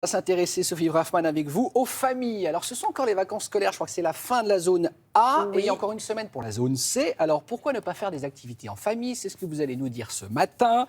On va s'intéresser, Sophie Braffman, avec vous, aux familles. Alors, ce sont encore les vacances scolaires. Je crois que c'est la fin de la zone A et il y a encore une semaine pour la zone C. Alors, pourquoi ne pas faire des activités en famille? C'est ce que vous allez nous dire ce matin.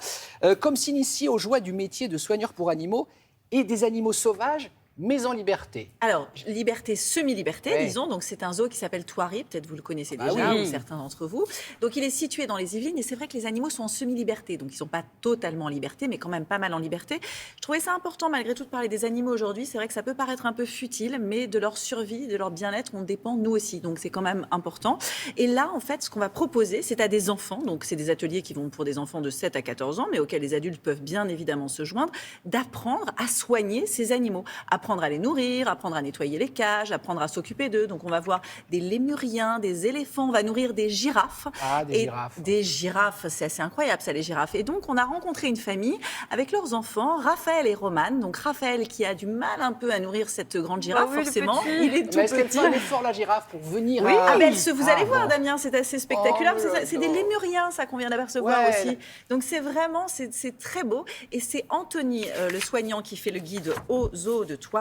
Comme s'initier aux joies du métier de soigneur pour animaux et des animaux sauvages, mais en liberté. Alors, liberté, semi-liberté, disons. Donc, c'est un zoo qui s'appelle Thoiry. Peut-être vous le connaissez déjà, ou certains d'entre vous. Donc, il est situé dans les Yvelines. Et c'est vrai que les animaux sont en semi-liberté. Donc, ils ne sont pas totalement en liberté, mais quand même pas mal en liberté. Je trouvais ça important, malgré tout, de parler des animaux aujourd'hui. C'est vrai que ça peut paraître un peu futile, mais de leur survie, de leur bien-être, on dépend nous aussi. Donc, c'est quand même important. Et là, en fait, ce qu'on va proposer, c'est à des enfants. Donc, c'est des ateliers qui vont pour des enfants de 7 à 14 ans, mais auxquels les adultes peuvent bien évidemment se joindre, d'apprendre à soigner ces animaux. Apprendre à les nourrir, apprendre à nettoyer les cages, apprendre à s'occuper d'eux. Donc, on va voir des lémuriens, des éléphants, on va nourrir des girafes. Ah, des girafes. Des girafes, c'est assez incroyable ça, les girafes. Et donc, on a rencontré une famille avec leurs enfants, Raphaël et Romane. Donc, Raphaël qui a du mal un peu à nourrir cette grande girafe, forcément. Il est tout Est-ce qu'elle petit. fait un effort, la girafe, pour venir Oui, à... vous allez voir, Damien, c'est assez spectaculaire. Oh là C'est des là. lémuriens, ça, qu'on vient d'apercevoir Ouais. aussi. Donc, c'est vraiment, c'est très beau. Et c'est Anthony, le soignant, qui fait le guide au zoo de Thoiry.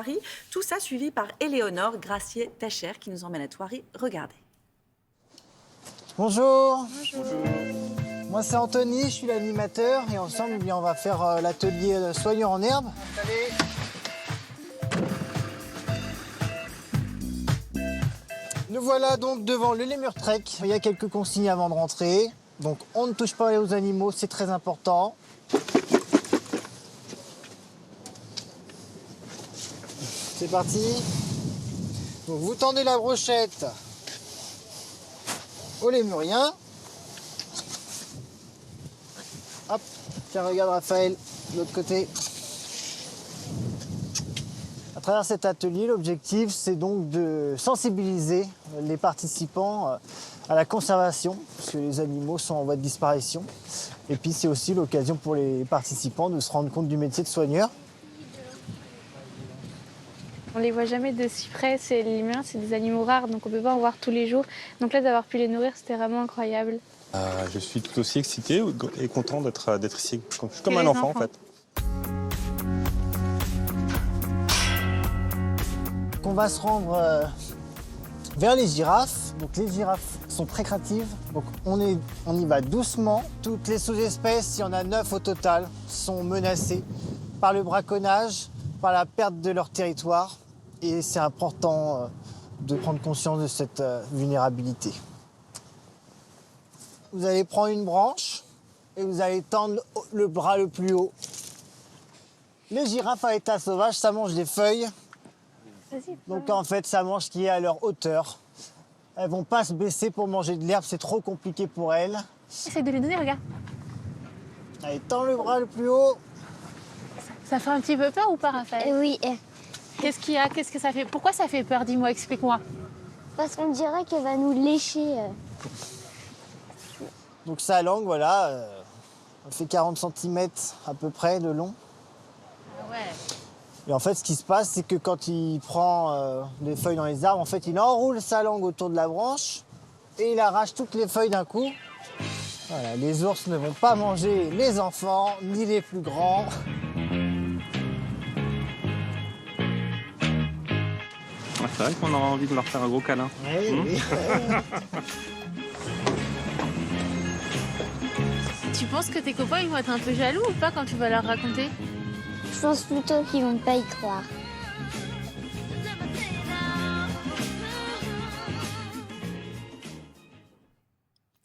Tout ça suivi par Éléonore Gracier-Tacher, qui nous emmène à Thoiry. Regardez. Bonjour. Bonjour. Moi, c'est Anthony, je suis l'animateur. Et ensemble, eh bien, on va faire l'atelier soigneur en herbe. Allez. Nous voilà donc devant le Lémur Trek. Il y a quelques consignes avant de rentrer. Donc, on ne touche pas aux animaux, c'est très important. C'est parti. Donc, vous tendez la brochette au lémurien. Hop, tiens, regarde Raphaël, de l'autre côté. À travers cet atelier, l'objectif, c'est donc de sensibiliser les participants à la conservation, parce que les animaux sont en voie de disparition. Et puis, c'est aussi l'occasion pour les participants de se rendre compte du métier de soigneur. On les voit jamais de si près, les lémuriens, c'est des animaux rares, donc on peut pas en voir tous les jours. Donc là, d'avoir pu les nourrir, c'était vraiment incroyable. Je suis tout aussi excité et content d'être ici. Je suis comme un enfant, en fait. On va se rendre vers les girafes. Donc les girafes sont très créatives. Donc on y va doucement. Toutes les sous-espèces, il y en a 9 au total, sont menacées par le braconnage, par la perte de leur territoire. Et c'est important de prendre conscience de cette vulnérabilité. Vous allez prendre une branche et vous allez tendre le bras le plus haut. Les girafes à état sauvage, ça mange des feuilles. Donc en fait, ça mange ce qui est à leur hauteur. Elles vont pas se baisser pour manger de l'herbe, c'est trop compliqué pour elles. Essaye de les donner, regarde. Allez, tends le bras le plus haut. Ça fait un petit peu peur ou pas, Raphaël? Oui, Qu'est-ce qu'il y a? Qu'est-ce que ça fait? Pourquoi ça fait peur? Dis-moi, explique-moi. parce qu'on dirait qu'elle va nous lécher. Donc sa langue, voilà, elle fait 40 cm à peu près de long. Ah ouais. Et en fait, ce qui se passe, c'est que quand il prend des feuilles dans les arbres, en fait, il enroule sa langue autour de la branche et il arrache toutes les feuilles d'un coup. Voilà, les ours ne vont pas manger les enfants, ni les plus grands. C'est vrai qu'on aura envie de leur faire un gros câlin. Oui. Tu penses que tes copains ils vont être un peu jaloux ou pas quand tu vas leur raconter? Je pense plutôt qu'ils vont pas y croire.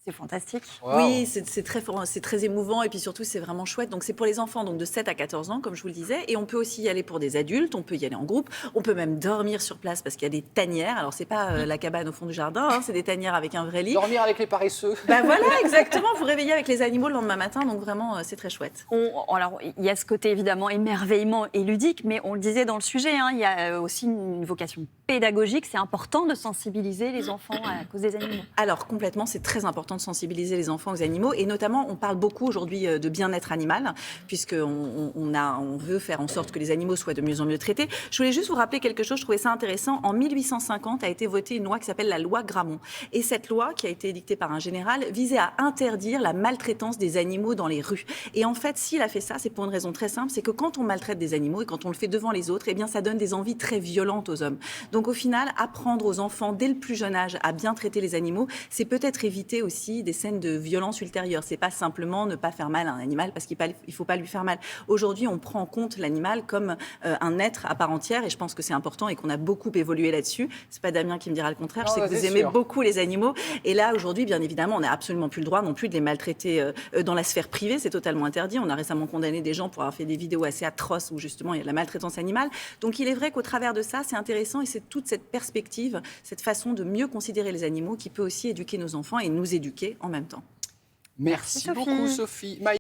C'est fantastique. Wow. Oui, c'est très émouvant et puis surtout, c'est vraiment chouette. Donc, c'est pour les enfants donc de 7 à 14 ans, comme je vous le disais. Et on peut aussi y aller pour des adultes, on peut y aller en groupe. On peut même dormir sur place parce qu'il y a des tanières. Alors, c'est pas la cabane au fond du jardin, hein, c'est des tanières avec un vrai lit. Dormir avec les paresseux. Ben voilà, exactement. Vous réveillez avec les animaux le lendemain matin. Donc, vraiment, c'est très chouette. Alors, il y a ce côté évidemment émerveillement et ludique, mais on le disait dans le sujet, hein, il y a aussi une vocation pédagogique. C'est important de sensibiliser les enfants à cause des animaux. Alors, complètement, c'est très important important de sensibiliser les enfants aux animaux. Et notamment, on parle beaucoup aujourd'hui de bien-être animal, puisqu'on veut faire en sorte que les animaux soient de mieux en mieux traités. Je voulais juste vous rappeler quelque chose, je trouvais ça intéressant. En 1850 a été votée une loi qui s'appelle la loi Grammont. Et cette loi, qui a été édictée par un général, visait à interdire la maltraitance des animaux dans les rues. Et en fait, s'il a fait ça, c'est pour une raison très simple, c'est que quand on maltraite des animaux et quand on le fait devant les autres, eh bien, ça donne des envies très violentes aux hommes. Donc au final, apprendre aux enfants dès le plus jeune âge à bien traiter les animaux, c'est peut-être éviter aussi des scènes de violence ultérieure. C'est pas simplement ne pas faire mal à un animal parce qu'il ne faut pas lui faire mal. Aujourd'hui, on prend en compte l'animal comme un être à part entière et je pense que c'est important et qu'on a beaucoup évolué là-dessus. C'est pas Damien qui me dira le contraire. Je sais que vous aimez beaucoup les animaux. Et là, aujourd'hui, bien évidemment, on n'a absolument plus le droit non plus de les maltraiter dans la sphère privée. C'est totalement interdit. On a récemment condamné des gens pour avoir fait des vidéos assez atroces où justement il y a de la maltraitance animale. Donc il est vrai qu'au travers de ça, c'est intéressant et c'est toute cette perspective, cette façon de mieux considérer les animaux qui peut aussi éduquer nos enfants et nous éduquer en même temps. Merci beaucoup, Sophie.